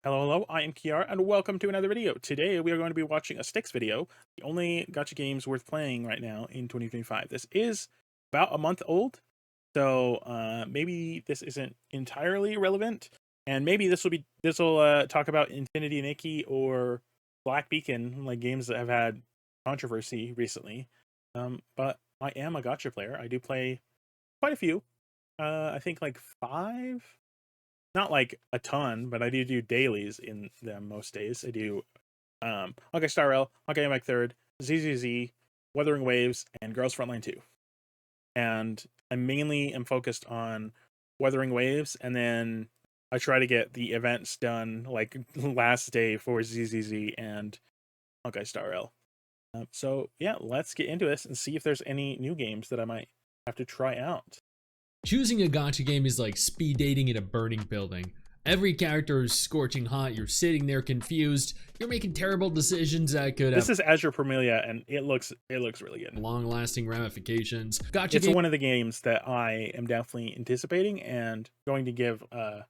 Hello, hello, I am Qiyara, and welcome to another video. Today, we are going to be watching a Stix video, the only gacha games worth playing right now in 2025. This is about a month old, so maybe this isn't entirely relevant, and maybe this will talk about Infinity Nikki or Black Beacon, like games that have had controversy recently. But I am a gacha player. I do play quite a few. I think like 5. Not like a ton, but I do dailies in them most days. I do Honkai Star Rail, Honkai Impact 3rd, ZZZ, Wuthering Waves, and Girls Frontline 2. And I mainly am focused on Wuthering Waves, and then I try to get the events done like last day for ZZZ and Honkai Star Rail. So yeah, let's get into this and see if there's any new games that I might have to try out. Choosing a gacha game is like speed dating in a burning building. Every character is scorching hot, you're sitting there confused, you're making terrible decisions that could This have is Azure Permelia, and it looks really good. long-lasting ramifications. It's one of the games that I am definitely anticipating and going to give a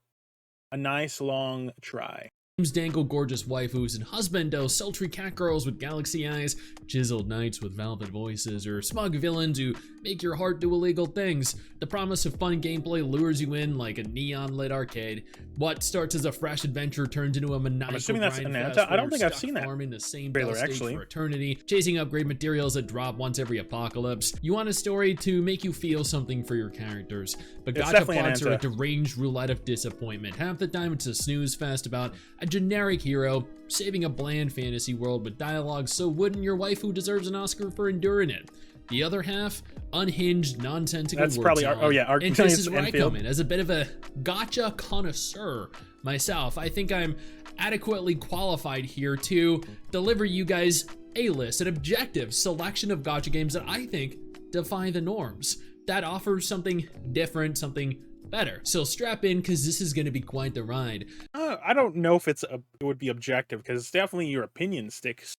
nice long try. Dangle gorgeous waifus and husbando sultry cat girls with galaxy eyes, chiseled knights with velvet voices, or smug villains who make your heart do illegal things. The promise of fun gameplay lures you in like a neon-lit arcade. What starts as a fresh adventure turns into a maniacal. I'm assuming that's grind Ananta. fest I don't where think you're I've seen stuck that farming the same trailer, stage actually. for eternity, chasing upgrade materials that drop once every apocalypse. You want a story to make you feel something for your characters, but It's gacha definitely plots are a Ananta. deranged roulette of disappointment. Half the time it's a snooze fest about a generic hero saving a bland fantasy world with dialogue so wooden your waifu deserves an Oscar for enduring it. The other half, unhinged, nonsensical That's word probably salad. oh yeah, And this is where I Enfield. come in as a bit of a gacha connoisseur myself. I think I'm adequately qualified here to deliver you guys a list, an objective selection of gacha games that I think defy the norms, that offers something different, something better. So strap in, because this is going to be quite the ride. I don't know if it would be objective, because it's definitely your opinion sticks.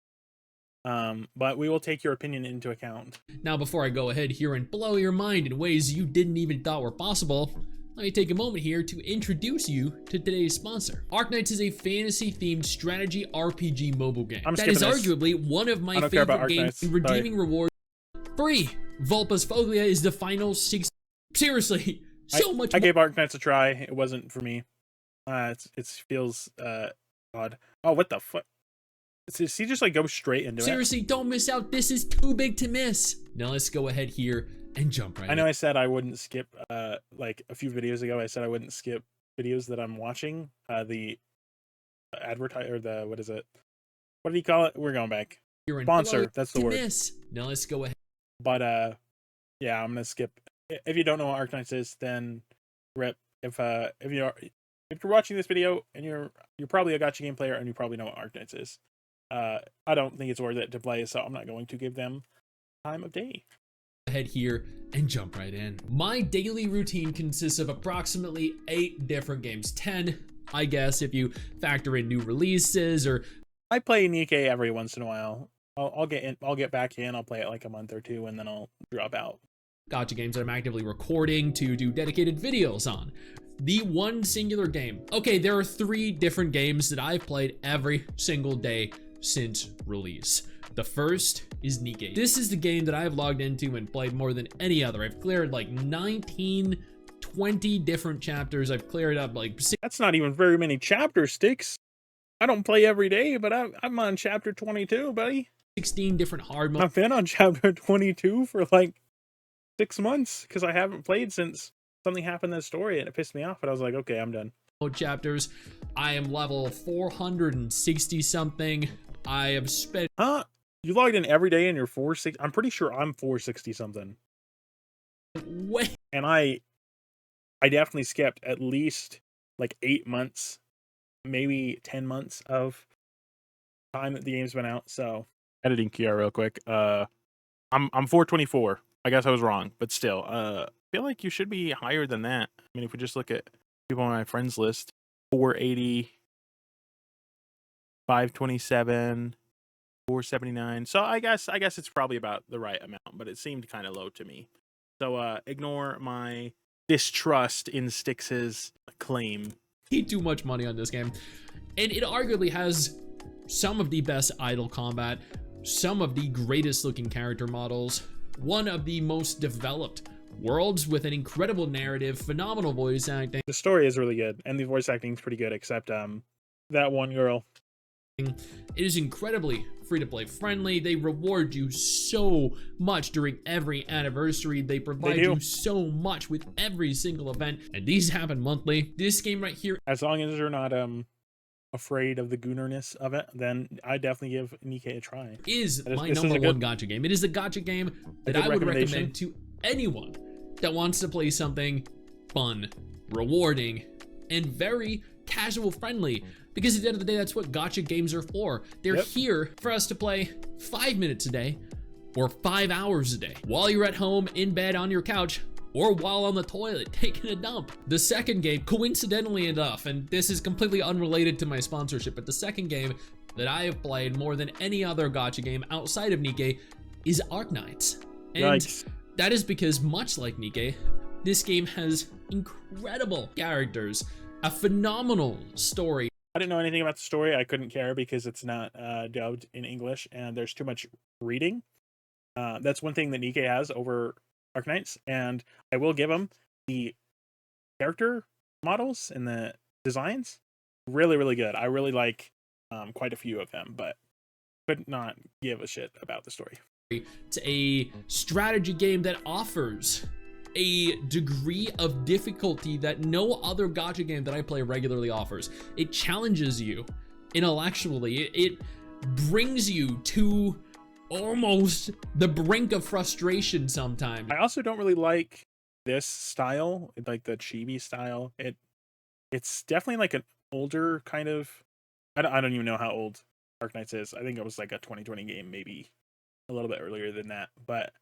But we will take your opinion into account. Now, before I go ahead here and blow your mind in ways you didn't even thought were possible, let me take a moment here to introduce you to today's sponsor. Arknights is a fantasy-themed strategy RPG mobile game that is arguably one of my favorite games. Redeeming rewards free. Vulpes Foglia is the final 6. Seriously, so much. I gave Arknights a try. It wasn't for me. It feels odd. Oh, what the fuck? Does he just like go straight into it? Seriously, don't miss out. This is too big to miss. Now let's go ahead here and jump right in. I know I said I wouldn't skip, like a few videos ago, I said I wouldn't skip videos that I'm watching. The advertise or the, what is it? What do you call it? We're going back. Sponsor, that's the word. Now let's go ahead. But yeah, I'm gonna skip. If you don't know what Arknights is, then rip. If you're watching this video and you're probably a gacha game player and you probably know what Arknights is. I don't think it's worth it to play, so I'm not going to give them time of day. Head here and jump right in. My daily routine consists of approximately 8 different games. 10, I guess, if you factor in new releases. Or I play Nikkei every once in a while. I'll get back in. I'll play it like a month or two, and then I'll drop out. Gacha games that I'm actively recording to do dedicated videos on. The one singular game. Okay, there are 3 different games that I've played every single day since release. The first is Nikkei. This is the game that I've logged into and played more than any other. I've cleared like 19, 20 different chapters. I've cleared up like 6. That's not even very many chapters, Stix. I don't play every day, but I'm on chapter 22, buddy. 16 different hard modes. I've been on chapter 22 for like 6 months because I haven't played since something happened in the story and it pissed me off. But I was like, okay, I'm done. Chapters. I am level 460 something. I have spent. You logged in every day and you're 460. I'm pretty sure I'm 460 something. Wait. And I definitely skipped at least like 8 months, maybe 10 months of time that the game's been out. So editing Qiyara real quick. I'm 424. I guess I was wrong, but still, I feel like you should be higher than that. I mean, if we just look at people on my friends list, 480, 527, 479. So I guess it's probably about the right amount, but it seemed kind of low to me. So ignore my distrust in Stix's claim. too much money on this game. And it arguably has some of the best idle combat, some of the greatest looking character models, one of the most developed worlds with an incredible narrative, phenomenal voice acting. The story is really good, and the voice acting is pretty good, except that one girl. It is incredibly free-to-play friendly. They reward you so much during every anniversary. They provide you so much with every single event, and these happen monthly. This game right here, as long as you're not afraid of the goonerness of it, then I definitely give Nikke a try. Is my number one gacha game. It is the gacha game that I would recommend to anyone that wants to play something fun, rewarding, and very casual friendly, because at the end of the day, that's what gacha games are for. They're here for us to play 5 minutes a day or 5 hours a day while you're at home, in bed, on your couch, or while on the toilet taking a dump. The second game, coincidentally enough, and this is completely unrelated to my sponsorship, but the second game that I have played more than any other gacha game outside of Nikke is Arknights. And that is because, much like Nikke, this game has incredible characters, a phenomenal story. I didn't know anything about the story. I couldn't care because it's not dubbed in English and there's too much reading. That's one thing that Nikke has over Arknights, and I will give them the character models and the designs really, really good. I really like quite a few of them, but could not give a shit about the story. It's a strategy game that offers a degree of difficulty that no other gacha game that I play regularly offers. It challenges you intellectually. It brings you to almost the brink of frustration sometimes. I also don't really like this style, like the chibi style. It's definitely like an older kind of, I don't even know how old Arknights is. I think it was like a 2020 game, maybe a little bit earlier than that, but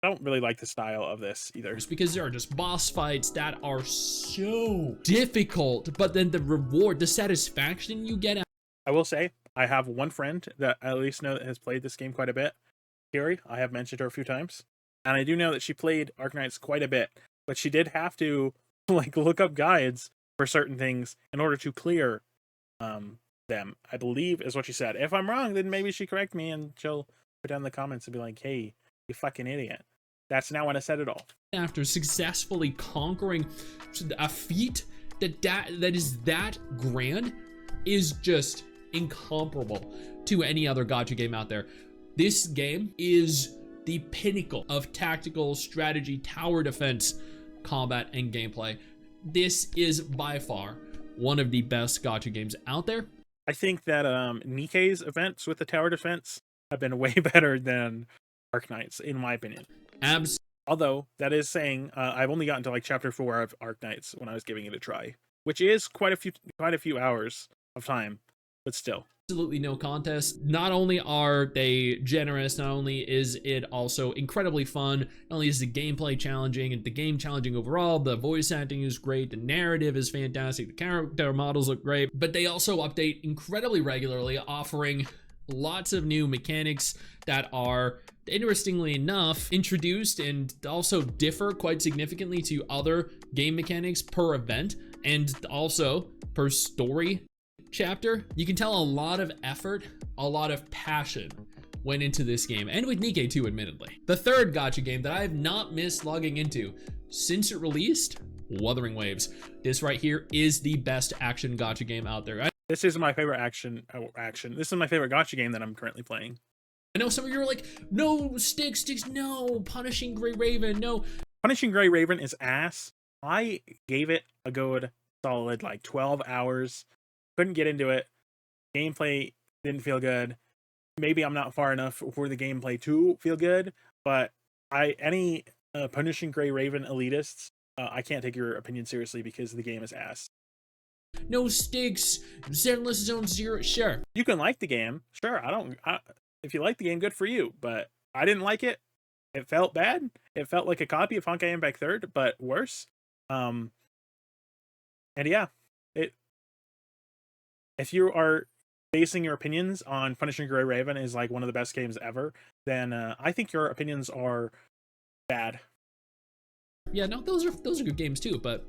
I don't really like the style of this either. Just because there are just boss fights that are so difficult, but then the reward, the satisfaction you get. I will say, I have one friend that I at least know that has played this game quite a bit. Qiyara, I have mentioned her a few times. And I do know that she played Arknights quite a bit, but she did have to like look up guides for certain things in order to clear them, I believe is what she said. If I'm wrong, then maybe she correct me and she'll put down in the comments and be like, hey, you fucking idiot. That's not what I said at all. After successfully conquering a feat that is that grand is just incomparable to any other gacha game out there. This game is the pinnacle of tactical strategy, tower defense, combat, and gameplay. This is by far one of the best gacha games out there. I think that Nikke's events with the tower defense have been way better than Arknights, in my opinion. Although that is saying I've only gotten to like chapter 4 of Arknights when I was giving it a try, which is quite a few hours of time, but still. Absolutely no contest. Not only are they generous, not only is it also incredibly fun, not only is the gameplay challenging and the game challenging overall, the voice acting is great, the narrative is fantastic, the character models look great, but they also update incredibly regularly, offering lots of new mechanics that are, interestingly enough, introduced and also differ quite significantly to other game mechanics per event and also per story chapter. You can tell a lot of effort, a lot of passion went into this game, and with Nikke too, admittedly. The third gacha game that I have not missed logging into since it released, Wuthering Waves. This right here is the best action gacha game out there. This is my favorite action. This is my favorite gacha game that I'm currently playing. I know some of you are like, no, Stix, no, Punishing Gray Raven, no. Punishing Gray Raven is ass. I gave it a good solid like 12 hours. Couldn't get into it. Gameplay didn't feel good. Maybe I'm not far enough for the gameplay to feel good, but any Punishing Gray Raven elitists, I can't take your opinion seriously because the game is ass. No Stix, Zenless Zone Zero, sure. You can like the game, sure. If you like the game, good for you, but I didn't like it. It felt bad. It felt like a copy of Honkai Impact 3rd, but worse. And yeah, if you are basing your opinions on Punishing Gray Raven is like one of the best games ever, then I think your opinions are bad. Yeah, no, those are good games too, but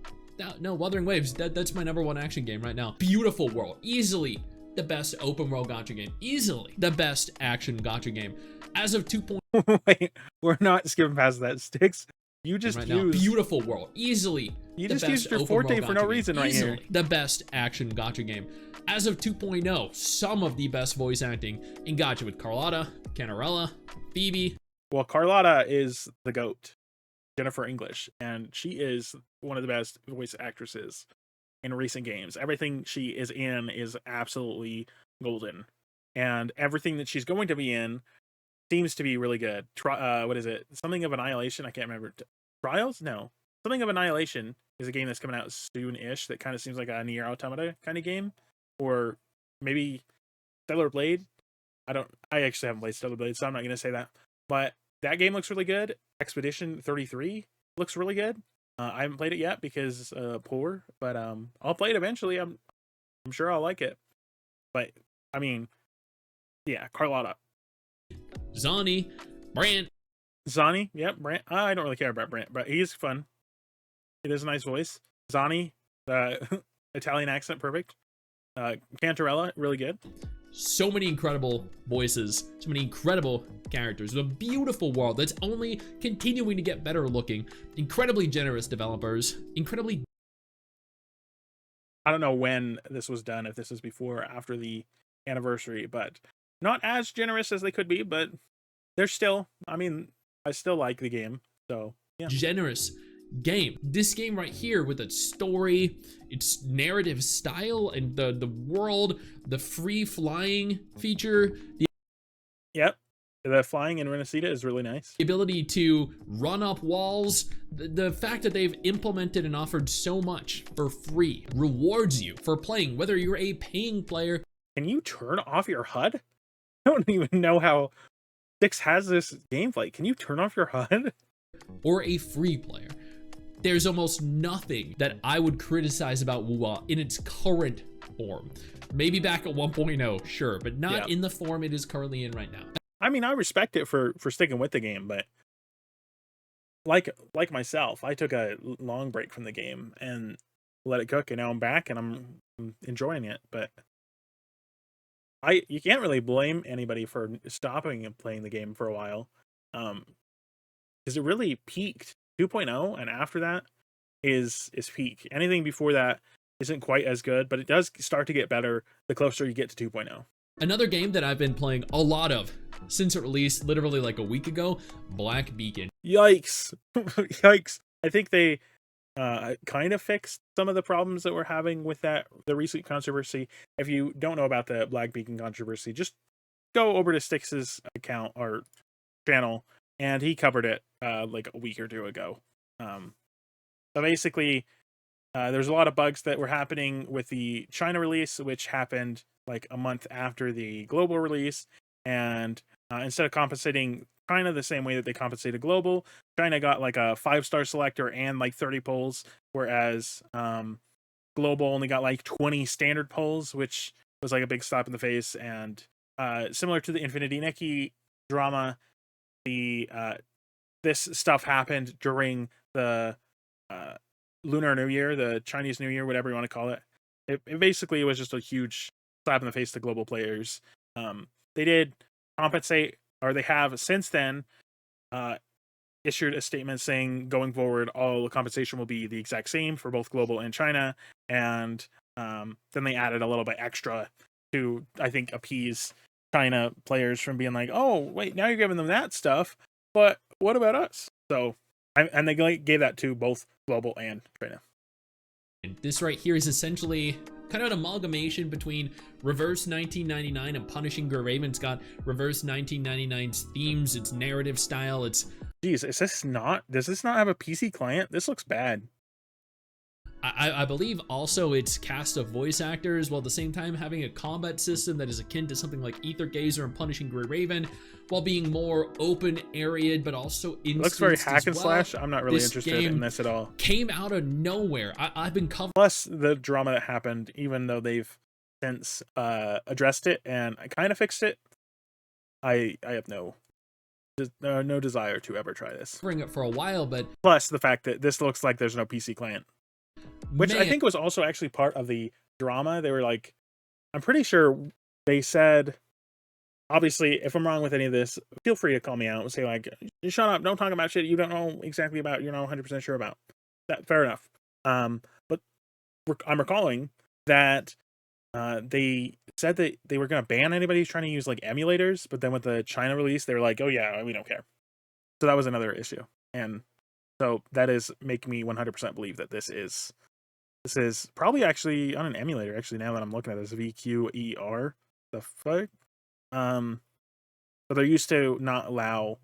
No, Wuthering Waves, that's my #1 action game right now. Beautiful world, easily the best open world gacha game, easily the best action gacha game. As of 2.0 Wait, we're not skipping past that, Stix. You just right now, beautiful world, easily you the just best used your open forte world for gacha no game, reason right easily here. the best action gacha game. As of 2.0, some of the best voice acting in gacha with Carlotta, Canarella, Phoebe. Well, Carlotta is the GOAT, Jennifer English, and she is one of the best voice actresses in recent games. Everything she is in is absolutely golden, and everything that she's going to be in seems to be really good. What is it? Something of Annihilation? I can't remember. Trials? No. Something of Annihilation is a game that's coming out soon-ish that kind of seems like a Nier Automata kind of game. Or maybe Stellar Blade. I actually haven't played Stellar Blade, so I'm not going to say that. But that game looks really good. Expedition 33 looks really good. I haven't played it yet because poor, but I'll play it eventually. I'm sure I'll like it. But I mean, yeah, Carlotta. Zani, Brant. Zani, yep, Brant. I don't really care about Brant, but he's fun. He has a nice voice. Zani, the Italian accent, perfect. Cantarella, really good. So many incredible voices, so many incredible characters, a beautiful world that's only continuing to get better looking, incredibly generous developers, incredibly... I don't know when this was done, if this is before or after the anniversary, but not as generous as they could be, but they're still, I mean, I still like the game, so yeah. Generous game. This game right here with its story, its narrative style, and the world, the free flying feature, Yep, the flying in Renacida is really nice. the ability to run up walls, the fact that they've implemented and offered so much for free rewards you for playing, whether you're a paying player. Can you turn off your HUD? I don't even know how Stix has this gameplay. Can you turn off your HUD? Or a free player. There's almost nothing that I would criticize about WoWA in its current form. Maybe back at 1.0, sure, but not in the form it is currently in right now. I mean, I respect it for sticking with the game, but like myself, I took a long break from the game and let it cook, and now I'm back and I'm enjoying it. But you can't really blame anybody for stopping and playing the game for a while, because it really peaked 2.0, and after that is peak. Anything before that isn't quite as good, but it does start to get better the closer you get to 2.0. Another game that I've been playing a lot of since it released literally like a week ago, Black Beacon. Yikes. Yikes. I think they kind of fixed some of the problems that we're having with the recent controversy. If you don't know about the Black Beacon controversy, just go over to Stix's account or channel, and he covered it like a week or two ago. So basically, there's a lot of bugs that were happening with the China release, which happened like a month after the global release. And instead of compensating China the same way that they compensated global, China got like a 5-star selector and like 30 polls, whereas global only got like 20 standard polls, which was like a big slap in the face. And similar to the Infinity Nikki drama, this stuff happened during the Lunar New Year, the Chinese New Year, whatever you want to call it. It basically was just a huge slap in the face to global players. They did compensate, or they have since then issued a statement saying going forward, all the compensation will be the exact same for both global and China. And then they added a little bit extra to, I think, appease China players from being like, oh, wait, now you're giving them that stuff, but what about us? So, and they gave that to both global and China. This right here is essentially kind of an amalgamation between Reverse 1999 and Punishing Gray Raven. It's got Reverse 1999's themes, its narrative style, its... Geez, does this not have a PC client? This looks bad. I believe also its cast of voice actors, while at the same time having a combat system that is akin to something like Ether Gazer and Punishing Gray Raven, while being more open areaed, but also instanced. Looks very hack and well. slash. I'm not really interested in this at all. Came out of nowhere. I've been covering. Plus the drama that happened, even though they've since addressed it and I kind of fixed it, I have no desire to ever try this. Covering it for a while, but plus the fact that this looks like there's no PC client. Which I Man, think was also actually part of the drama. They were like, I'm pretty sure they said, obviously, if I'm wrong with any of this, feel free to call me out and say, like, shut up, don't talk about shit you don't know exactly about, you're not 100% sure about. That, fair enough. But I'm recalling that they said that they were going to ban anybody who's trying to use, like, emulators, but then with the China release, they were like, oh yeah, we don't care. So that was another issue. And so that is making me 100% believe that this is probably actually on an emulator, actually, now that I'm looking at this, VQER. The fuck? But they're used to not allow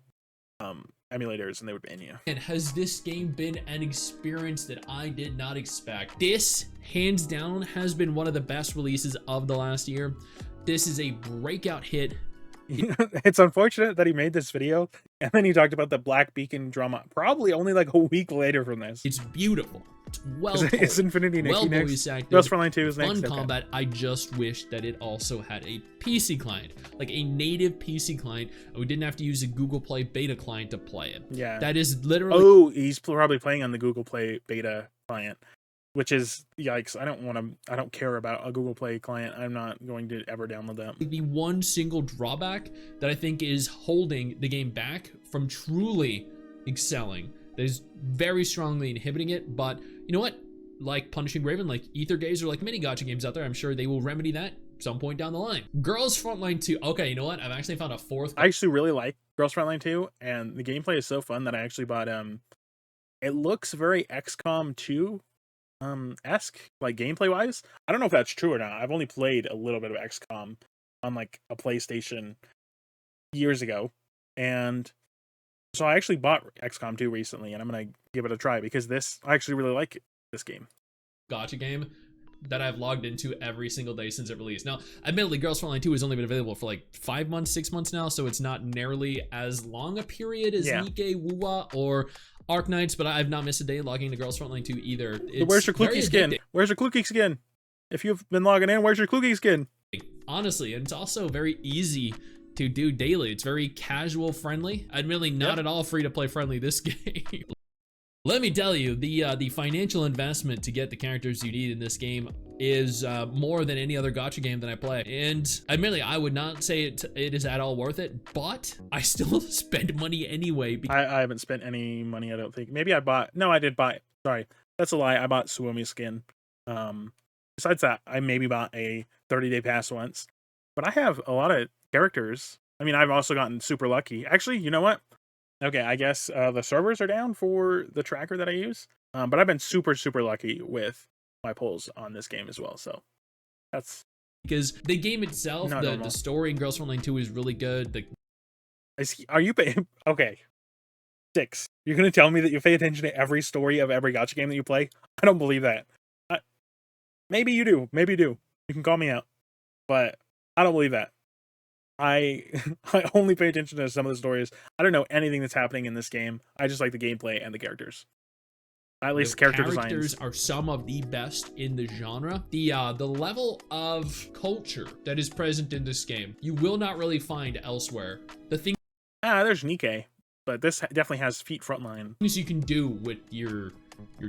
emulators, and they would ban you. and has this game been an experience that I did not expect? This, hands down, has been one of the best releases of the last year. This is a breakout hit. It's unfortunate that he made this video, and then he talked about the Black Beacon drama probably only like a week later from this. It's beautiful. It's well Is Infinity Nikki well next? voice acted. Ghost Frontline 2 is next. Fun Okay. combat. I just wish that it also had a PC client, like a native PC client, and we didn't have to use a Google Play beta client to play it. Yeah. That is literally. Oh, he's probably playing on the Google Play beta client, which is yikes. I don't care about a Google Play client. I'm not going to ever download that. The one single drawback that I think is holding the game back from truly excelling, that is very strongly inhibiting it. But you know what? Like Punishing Raven, like Ether Gaze, or like many gacha games out there, I'm sure they will remedy that some point down the line. Girls Frontline 2. Okay, you know what? I've actually found a fourth. I actually really like Girls Frontline 2, and the gameplay is so fun that I actually bought it looks very XCOM 2 esque, like gameplay wise. I don't know if that's true or not. I've only played a little bit of XCOM on like a PlayStation years ago, and so I actually bought XCOM 2 recently, and I'm gonna give it a try because I actually really like this game. Gacha game that I've logged into every single day since it released. Now, admittedly, Girls Frontline 2 has only been available for like 5 months, 6 months now, so it's not nearly as long a period as Nikke, Wuwa, or Arknights, but I've not missed a day logging into Girls Frontline 2 either. Where's your Kluki skin? Where's your Kluki skin? If you've been logging in, where's your Kluki skin? Honestly, and it's also very easy to do daily. It's very casual friendly. Admittedly, not at all free to play friendly this game. Let me tell you, the financial investment to get the characters you need in this game is more than any other gacha game that I play. And admittedly, I would not say it is at all worth it, but I still spend money anyway. I haven't spent any money, I don't think. Maybe I bought... No, I did buy... Sorry, that's a lie. I bought Suomi skin. Besides that, I maybe bought a 30-day pass once. But I have a lot of characters. I mean, I've also gotten super lucky. Actually, you know what? Okay, I guess the servers are down for the tracker that I use. But I've been super, super lucky with my pulls on this game as well. So that's... Because the game itself, the story in Girls Frontline 2 is really good. Are you paying... Okay. Stix, you're going to tell me that you pay attention to every story of every gacha game that you play? I don't believe that. Maybe you do. Maybe you do. You can call me out. But I don't believe that. I only pay attention to some of the stories. I don't know anything that's happening in this game. I just like the gameplay and the characters. At least character designs. Characters are some of the best in the genre. The level of culture that is present in this game, you will not really find elsewhere. The thing... there's Nikke, but this definitely has feet frontline. Things you can do with your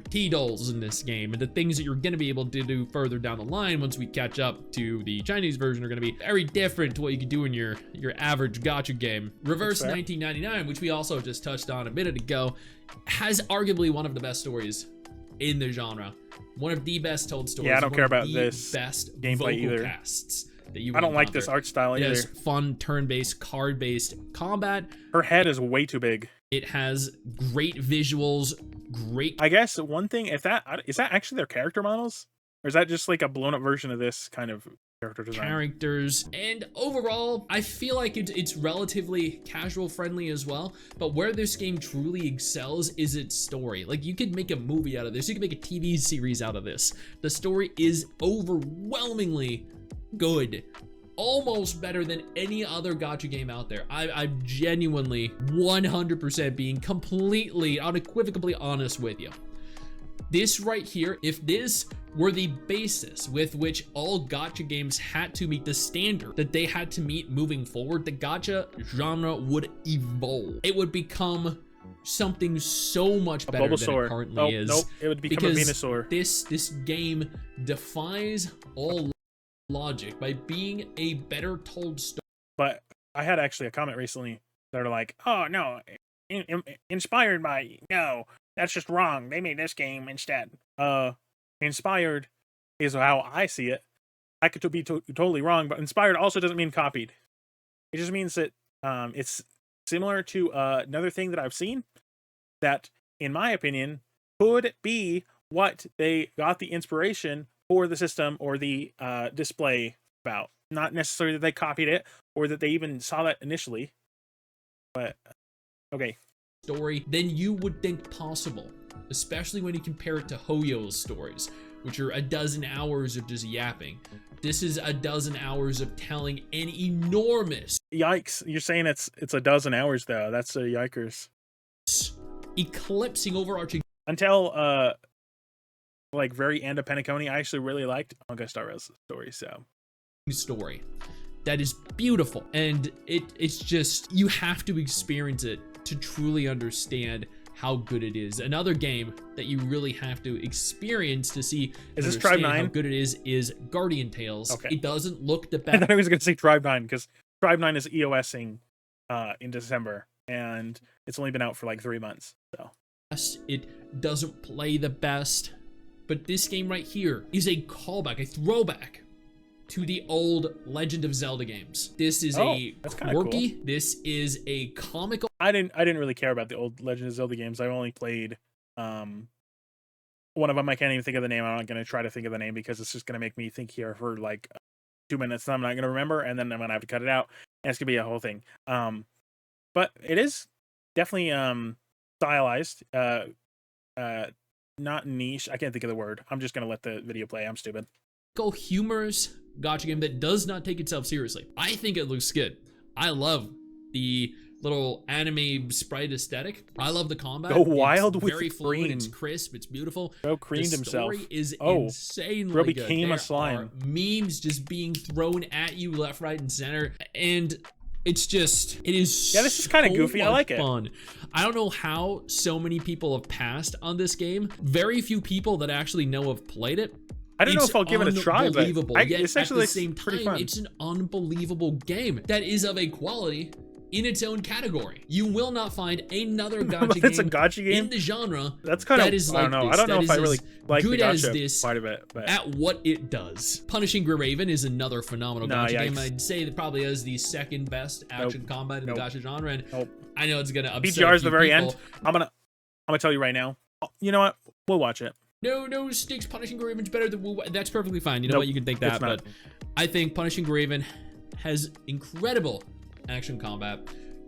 T-dolls in this game, and the things that you're going to be able to do further down the line once we catch up to the Chinese version are going to be very different to what you can do in your average gacha game. Reverse 1999, which we also just touched on a minute ago, has arguably one of the best stories in the genre. One of the best told stories. Yeah, I don't care about this best gameplay either. Casts that you I don't like this art style either. It has fun turn-based, card-based combat. Her head is way too big. It has great visuals, great... I guess one thing, is that actually their character models? Or is that just like a blown up version of this kind of character design? Characters, and overall, I feel like it's relatively casual friendly as well, but where this game truly excels is its story. Like, you could make a movie out of this, you could make a TV series out of this. The story is overwhelmingly good. Almost better than any other gacha game out there. I'm genuinely 100% being completely, unequivocally honest with you. This right here, if this were the basis with which all gacha games had to meet the standard that they had to meet moving forward, the gacha genre would evolve. It would become something so much better than it currently is. Nope, it would become a Venusaur. This game defies all logic by being a better told story. But I had actually a comment recently that are like, oh no, inspired by, no, that's just wrong. They made this game instead. Inspired is how I see it. I could be totally wrong, but inspired also doesn't mean copied. It just means that it's similar to another thing that I've seen that, in my opinion, could be what they got the inspiration for the system or the display about. Not necessarily that they copied it or that they even saw that initially, but okay. Story than you would think possible, especially when you compare it to Hoyo's stories, which are a dozen hours of just yapping. This is a dozen hours of telling an enormous. Yikes! You're saying it's a dozen hours though. That's a yikers. Eclipsing overarching. Until like very end of Penacony, I actually really liked Manga Star Rail's story. So story that is beautiful, and it's just, you have to experience it to truly understand how good it is. Another game that you really have to experience to see is this Tribe 9? How good it is Guardian Tales. Okay. It doesn't look the I best. thought I was going to say Tribe 9 because Tribe 9 is EOSing in December, and it's only been out for like 3 months. So it doesn't play the best, but this game right here is a callback, a throwback to the old Legend of Zelda games. This is a quirky, cool. This is a comical. I didn't really care about the old Legend of Zelda games. I only played one of them. I can't even think of the name. I'm not going to try to think of the name because it's just going to make me think here for like 2 minutes and I'm not going to remember, and then I'm going to have to cut it out, and it's going to be a whole thing. But it is definitely stylized, not niche. I can't think of the word. I'm just going to let the video play. I'm stupid. Humorous gacha game that does not take itself seriously. I think it looks good. I love the little anime sprite aesthetic. I love the combat. Go wild it's with very cream. fluid. It's crisp. It's beautiful. Bro creamed himself. The story is insanely bro good. became a slime. Memes just being thrown at you left, right, and center, and it's just, it is this is kind of goofy. I like it. Fun. I don't know how so many people have passed on this game. Very few people that actually know have played it. I don't know if I'll give it a try, but it's at the same time, it's an unbelievable game that is of a quality in its own category. You will not find another gacha game in the genre. That's kind of, I don't know. I don't know if I really like the gacha part of it, but at what it does. Punishing Raven is another phenomenal gacha game. I'd say that probably is the second best action combat in the gacha genre, and I know it's gonna upset PGR is the very end. I'm gonna tell you right now. You know what? We'll watch it. No, Stix, Punishing Raven's better than that's perfectly fine. You know what? You can think that, but I think Punishing Raven has incredible action combat,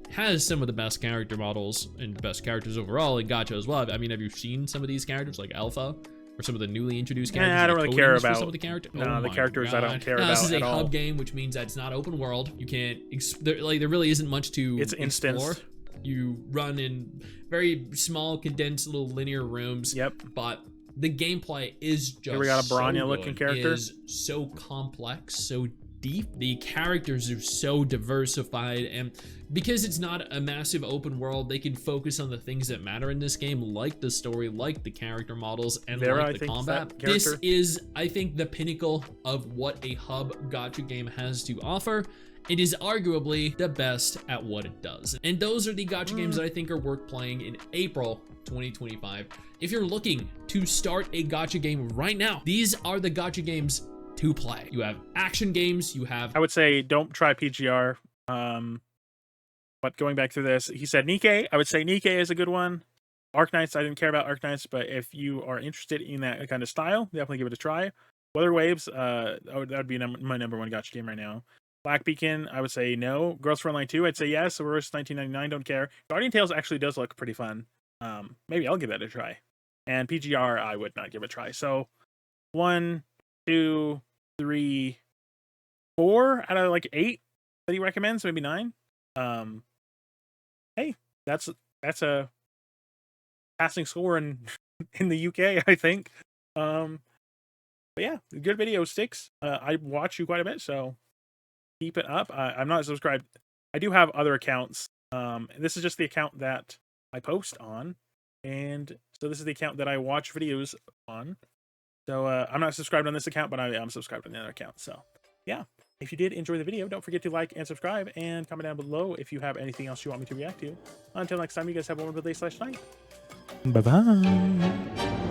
has some of the best character models and best characters overall in gacha as well. I mean, have you seen some of these characters like Alpha or some of the newly introduced characters? I don't really care about some of the characters. No, the characters I don't care about. This is a hub game, which means that it's not open world. You can't there really isn't much to explore. You run in very small, condensed little linear rooms. Yep. But the gameplay is just here we got a Bronya looking character. Is so complex, so deep. The characters are so diversified, and because it's not a massive open world, they can focus on the things that matter in this game, like the story, like the character models, and like the combat. This is, I think, the pinnacle of what a hub gacha game has to offer. It is arguably the best at what it does. And those are the gacha games that I think are worth playing in April 2025. If you're looking to start a gacha game right now, these are the gacha games to play. You have action games, you have... I would say don't try PGR. But going back through this, he said Nikkei. I would say Nikkei is a good one. Arknights, I didn't care about Arknights, but if you are interested in that kind of style, definitely give it a try. Weather Waves, that would be my number one gacha game right now. Black Beacon, I would say no. Girls Frontline 2, I'd say yes. Aurora 1999, don't care. Guardian Tales actually does look pretty fun. Maybe I'll give that a try. And PGR, I would not give it a try. So 1, 2, 3, 4 out of like 8 that he recommends, maybe 9. Hey, that's a passing score in the UK, I think. But yeah, good video, Stix. I watch you quite a bit, so keep it up. I'm not subscribed. I do have other accounts. This is just the account that I post on, and so this is the account that I watch videos on. So I'm not subscribed on this account, but I am subscribed on the other account. So yeah, if you did enjoy the video, don't forget to like and subscribe, and comment down below if you have anything else you want me to react to. Until next time, you guys have a wonderful day/night. Bye bye.